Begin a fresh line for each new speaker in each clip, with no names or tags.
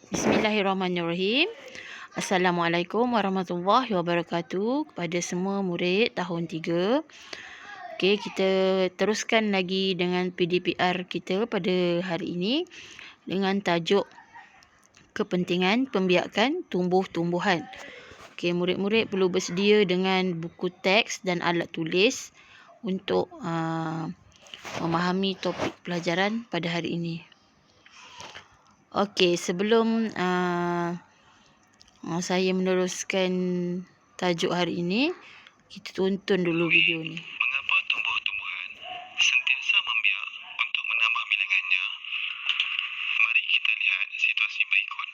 Bismillahirrahmanirrahim. Assalamualaikum warahmatullahi wabarakatuh kepada semua murid tahun 3. Okey, kita teruskan lagi dengan PDPR kita pada hari ini dengan tajuk kepentingan pembiakan tumbuh-tumbuhan. Okey, murid-murid perlu bersedia dengan buku teks dan alat tulis untuk memahami topik pelajaran pada hari ini. Okey, sebelum saya meneruskan tajuk hari ini, kita tonton dulu video ni.
Mengapa tumbuh-tumbuhan sentiasa membiak untuk menambah bilangannya? Mari kita lihat situasi berikut.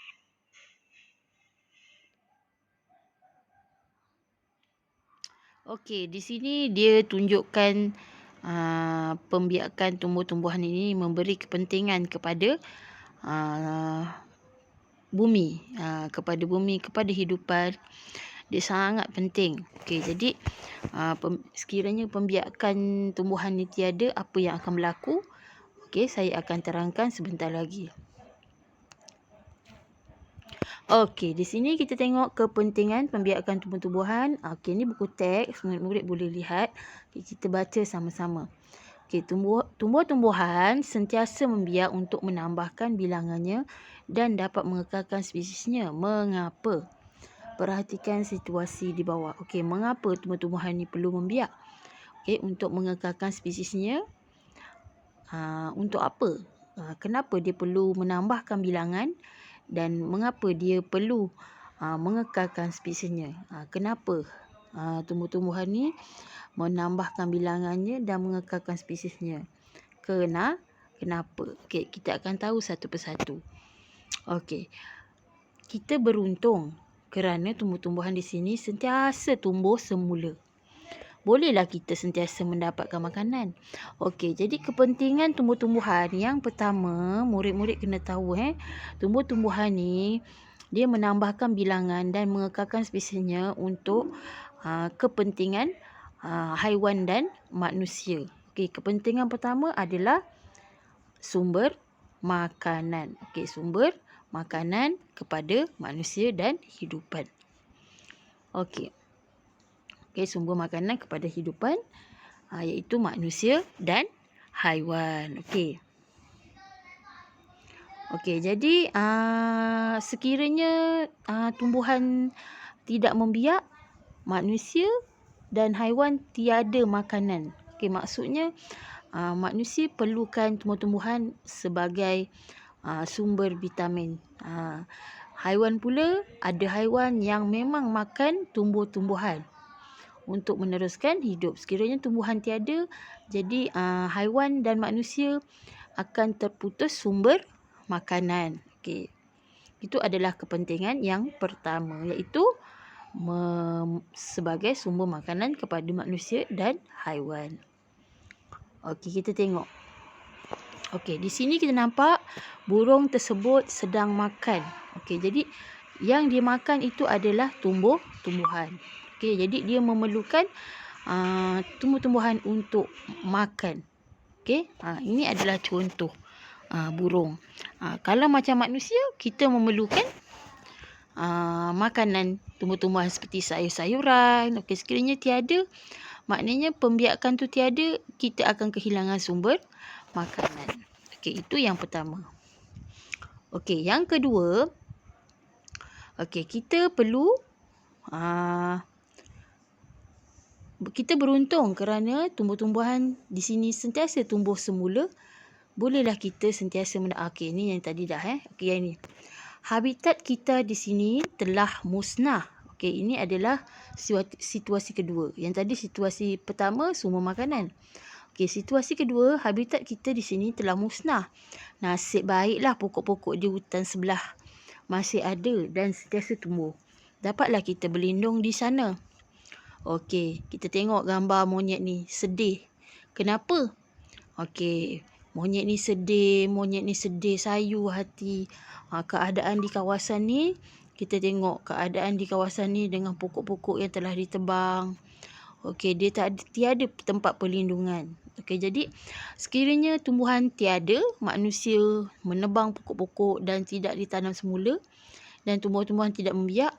Okey, di sini dia tunjukkan pembiakan tumbuh-tumbuhan ini memberi kepentingan kepada bumi, kepada hidupan. Dia sangat penting. Okey, jadi sekiranya pembiakan tumbuhan ini tiada, apa yang akan berlaku? Okey, saya akan terangkan sebentar lagi. Okey, di sini kita tengok kepentingan pembiakan tumbuh-tumbuhan. Okey, ni buku teks, murid-murid boleh lihat. Kita baca sama-sama. Okey, tumbuh-tumbuhan sentiasa membiak untuk menambahkan bilangannya dan dapat mengekalkan spesiesnya. Mengapa? Perhatikan situasi di bawah. Okey, mengapa tumbuh-tumbuhan ini perlu membiak? Okey, untuk mengekalkan spesiesnya. Untuk apa? Kenapa dia perlu menambahkan bilangan dan mengapa dia perlu mengekalkan spesiesnya? Kenapa tumbuh-tumbuhan ni menambahkan bilangannya dan mengekalkan spesiesnya? Kenapa? Okey, kita akan tahu satu persatu. Okey. Kita beruntung kerana tumbuh-tumbuhan di sini sentiasa tumbuh semula. Bolehlah kita sentiasa mendapatkan makanan. Okey, jadi kepentingan tumbuh-tumbuhan yang pertama, murid-murid kena tahu tumbuh-tumbuhan ni dia menambahkan bilangan dan mengekalkan spesiesnya untuk kepentingan haiwan dan manusia. Okey, kepentingan pertama adalah sumber makanan. Okey, sumber makanan kepada manusia dan hidupan. Okey. Okey, sumber makanan kepada hidupan iaitu manusia dan haiwan. Okey. Okey, jadi sekiranya tumbuhan tidak membiak, manusia dan haiwan tiada makanan. Okey, maksudnya manusia perlukan tumbuh-tumbuhan sebagai sumber vitamin. Haiwan pula, ada haiwan yang memang makan tumbuh-tumbuhan untuk meneruskan hidup. Sekiranya tumbuhan tiada, jadi haiwan dan manusia akan terputus sumber makanan. Okey. Itu adalah kepentingan yang pertama, iaitu sebagai sumber makanan kepada manusia dan haiwan. Okey, kita tengok. Okey, di sini kita nampak burung tersebut sedang makan. Okey, jadi yang dia makan itu adalah tumbuh-tumbuhan. Okey, jadi dia memerlukan tumbuh-tumbuhan untuk makan. Okey, ini adalah contoh burung. Kalau macam manusia, kita memerlukan makanan tumbuh-tumbuhan seperti sayur-sayuran. Okey, sekiranya tiada, maknanya pembiakan tu tiada, kita akan kehilangan sumber makanan. Okey, itu yang pertama. Okey, yang kedua, okey, kita perlu kita beruntung kerana tumbuh-tumbuhan di sini sentiasa tumbuh semula. Bolehlah kita sentiasa okey, ni yang tadi dah okey, yang ni. Habitat kita di sini telah musnah. Okey, ini adalah situasi kedua. Yang tadi situasi pertama, sumber makanan. Okey, situasi kedua, habitat kita di sini telah musnah. Nasib baiklah pokok-pokok di hutan sebelah masih ada dan sentiasa tumbuh. Dapatlah kita berlindung di sana. Okey, kita tengok gambar monyet ni, sedih. Kenapa? Okey, monyet ni sedih, sayu hati. Keadaan di kawasan ni, kita tengok keadaan di kawasan ni dengan pokok-pokok yang telah ditebang. Okey, dia tiada tempat perlindungan. Okey, jadi sekiranya tumbuhan tiada, manusia menebang pokok-pokok dan tidak ditanam semula dan tumbuh-tumbuhan tidak membiak,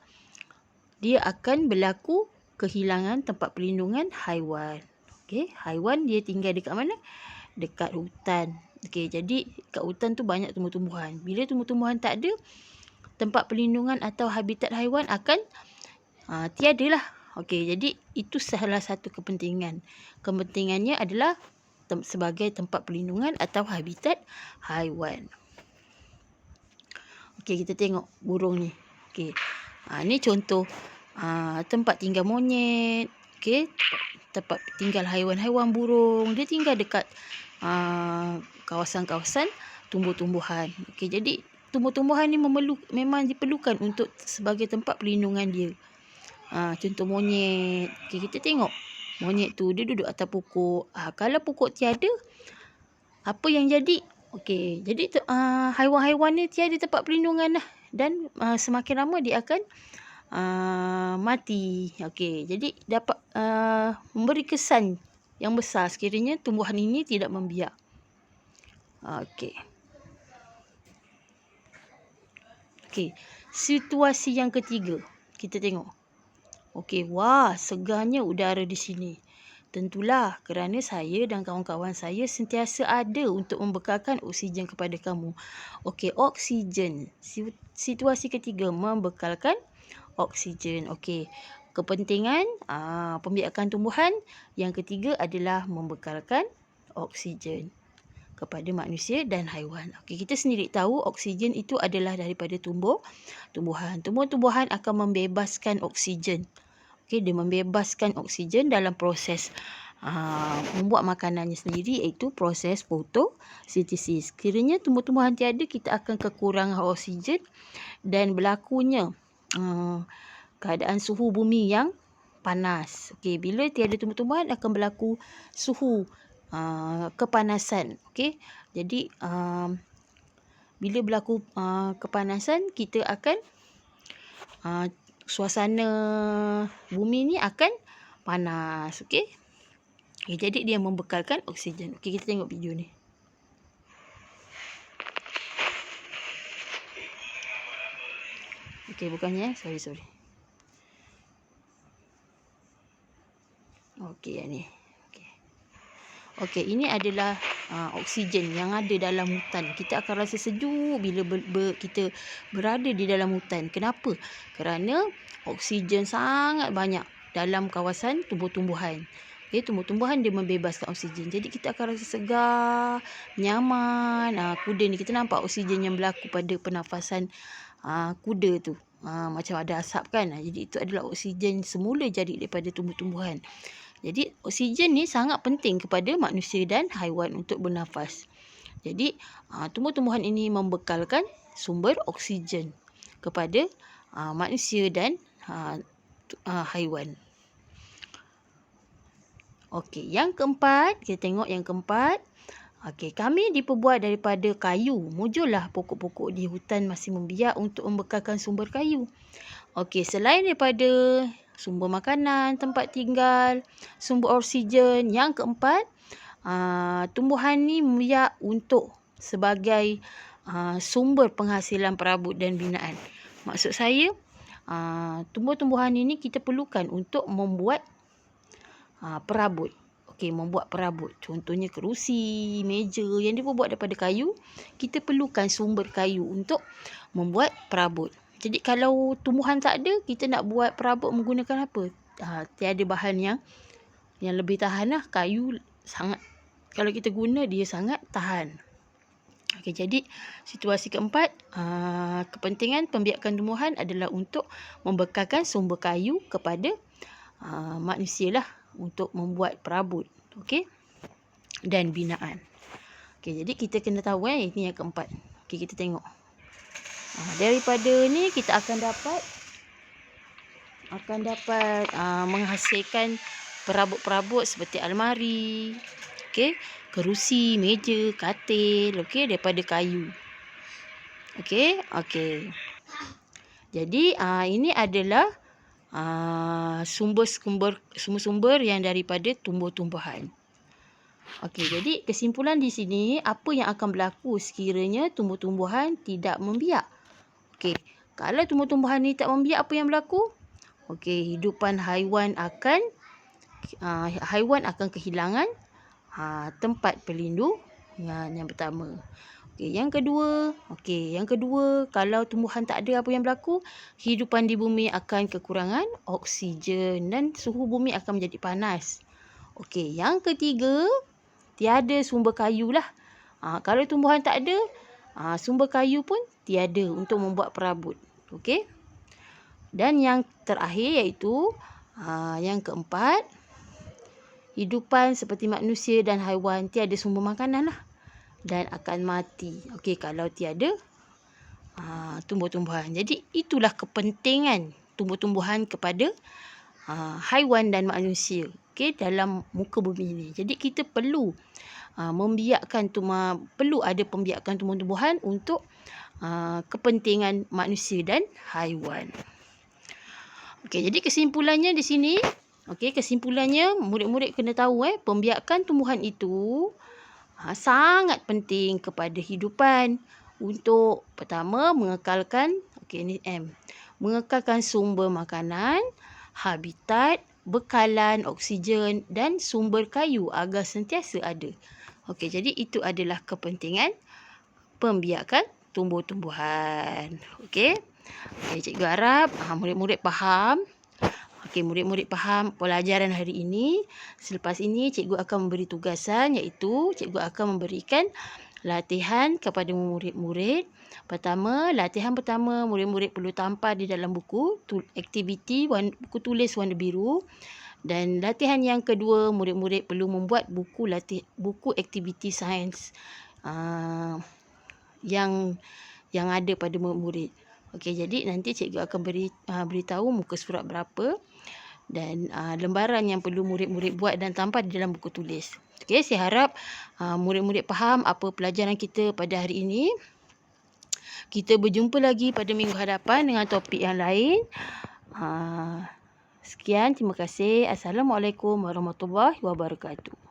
dia akan berlaku kehilangan tempat perlindungan haiwan. Okey, haiwan dia tinggal dekat mana? Dekat hutan. Okey, jadi kat hutan tu banyak tumbuh-tumbuhan. Bila tumbuh-tumbuhan tak ada, tempat perlindungan atau habitat haiwan akan tiadalah. Okey, jadi itu salah satu kepentingan. Kepentingannya adalah sebagai tempat perlindungan atau habitat haiwan. Okey, kita tengok burung ni. Okey. Ni contoh tempat tinggal monyet. Okey, tempat tinggal haiwan-haiwan burung. Dia tinggal dekat kawasan-kawasan tumbuh-tumbuhan. Okey, jadi tumbuh-tumbuhan ni memang diperlukan untuk sebagai tempat perlindungan dia. Contoh monyet. Okay, kita tengok. Monyet tu dia duduk atas pokok. Kalau pokok tiada, apa yang jadi? Okey, jadi haiwan-haiwan ni tiada tempat perlindungan dah. Dan semakin lama dia akan mati. Okey, jadi dapat memberi kesan yang besar sekiranya tumbuhan ini tidak membiak. Okey. Okey, situasi yang ketiga. Kita tengok. Okey, wah, segarnya udara di sini. Tentulah kerana saya dan kawan-kawan saya sentiasa ada untuk membekalkan oksigen kepada kamu. Okey, oksigen. Situasi ketiga, membekalkan oksigen. Okey, kepentingan pembiakan tumbuhan. Yang ketiga adalah membekalkan oksigen kepada manusia dan haiwan. Okey, kita sendiri tahu oksigen itu adalah daripada tumbuhan. Tumbuh-tumbuhan akan membebaskan oksigen. Okey, dia membebaskan oksigen dalam proses membuat makanannya sendiri, iaitu proses fotosintesis. Kiranya tumbuh-tumbuhan tiada, kita akan kekurangan oksigen dan berlakunya keadaan suhu bumi yang panas. Okey, bila tiada tumbuh-tumbuhan akan berlaku suhu kepanasan. Okey, jadi bila berlaku kepanasan, kita akan suasana bumi ni akan panas. Okey. Okay, jadi dia membekalkan oksigen. Okey, kita tengok video ni. Okey, bukannya. Sorry. Okey, yang ni. Okey, ini adalah oksigen yang ada dalam hutan. Kita akan rasa sejuk bila kita berada di dalam hutan. Kenapa? Kerana oksigen sangat banyak dalam kawasan tumbuh-tumbuhan. Okay, tumbuh-tumbuhan dia membebaskan oksigen. Jadi kita akan rasa segar, nyaman. Kuda ni kita nampak oksigen yang berlaku pada pernafasan kuda tu. Macam ada asap kan. Jadi itu adalah oksigen semula jadi daripada tumbuh-tumbuhan. Jadi oksigen ni sangat penting kepada manusia dan haiwan untuk bernafas. Jadi tumbuh-tumbuhan ini membekalkan sumber oksigen kepada manusia dan haiwan. Okey, yang keempat, kita tengok yang keempat. Okey, kami diperbuat daripada kayu. Mujurlah pokok-pokok di hutan masih membiak untuk membekalkan sumber kayu. Okey, selain daripada sumber makanan, tempat tinggal, sumber oksigen. Yang keempat, tumbuhan ni membiak untuk sebagai sumber penghasilan perabot dan binaan. Maksud saya, tumbuh-tumbuhan ini kita perlukan untuk membuat perabot. Okey, membuat perabot. Contohnya kerusi, meja yang dibuat daripada kayu. Kita perlukan sumber kayu untuk membuat perabot. Jadi kalau tumbuhan tak ada, kita nak buat perabot menggunakan apa? Tiada bahan yang lebih tahan lah. Kayu sangat, kalau kita guna dia sangat tahan. Okey, jadi situasi keempat, kepentingan pembiakan tumbuhan adalah untuk membekalkan sumber kayu kepada manusia lah untuk membuat perabot. Okey, dan binaan. Okey, jadi kita kena tahu ini yang keempat. Okey, kita tengok. Daripada ni kita akan dapat menghasilkan perabot-perabot seperti almari, okey, kerusi, meja, katil, okey, daripada kayu. Okey. Jadi ini adalah sumber-sumber yang daripada tumbuh-tumbuhan. Okey, jadi kesimpulan di sini, apa yang akan berlaku sekiranya tumbuh-tumbuhan tidak membiak? Okey, kalau tumbuh-tumbuhan ni tak membiak, apa yang berlaku? Okey, hidupan haiwan akan kehilangan tempat pelindung yang pertama. Yang kedua, kalau tumbuhan tak ada, apa yang berlaku? Hidupan di bumi akan kekurangan oksigen dan suhu bumi akan menjadi panas. Okey, yang ketiga, tiada sumber kayu lah. Kalau tumbuhan tak ada, sumber kayu pun tiada untuk membuat perabot. Okey. Dan yang terakhir iaitu yang keempat, hidupan seperti manusia dan haiwan tiada sumber makanan lah dan akan mati. Okey, kalau tiada tumbuh-tumbuhan. Jadi itulah kepentingan tumbuh-tumbuhan kepada haiwan dan manusia, okey, dalam muka bumi ini. Jadi kita perlu perlu ada pembiakan tumbuh-tumbuhan untuk kepentingan manusia dan haiwan. Okey, jadi kesimpulannya di sini, murid-murid kena tahu pembiakan tumbuhan itu sangat penting kepada hidupan untuk pertama mengekalkan mengekalkan sumber makanan, habitat, bekalan oksigen dan sumber kayu agar sentiasa ada. Okey, jadi itu adalah kepentingan pembiakan tumbuh-tumbuhan. Okey. Cikgu harap murid-murid faham. Murid-murid faham pelajaran hari ini. Selepas ini cikgu akan memberi tugasan, iaitu cikgu akan memberikan latihan kepada murid-murid. Latihan pertama, murid-murid perlu tampal di dalam buku aktiviti buku tulis warna biru. Dan latihan yang kedua, murid-murid perlu membuat buku aktiviti sains yang ada pada murid-murid. Okey, jadi nanti cikgu akan beritahu muka surat berapa dan lembaran yang perlu murid-murid buat dan tampal di dalam buku tulis. Okey, saya harap murid-murid faham apa pelajaran kita pada hari ini. Kita berjumpa lagi pada minggu hadapan dengan topik yang lain. Sekian, terima kasih. Assalamualaikum warahmatullahi wabarakatuh.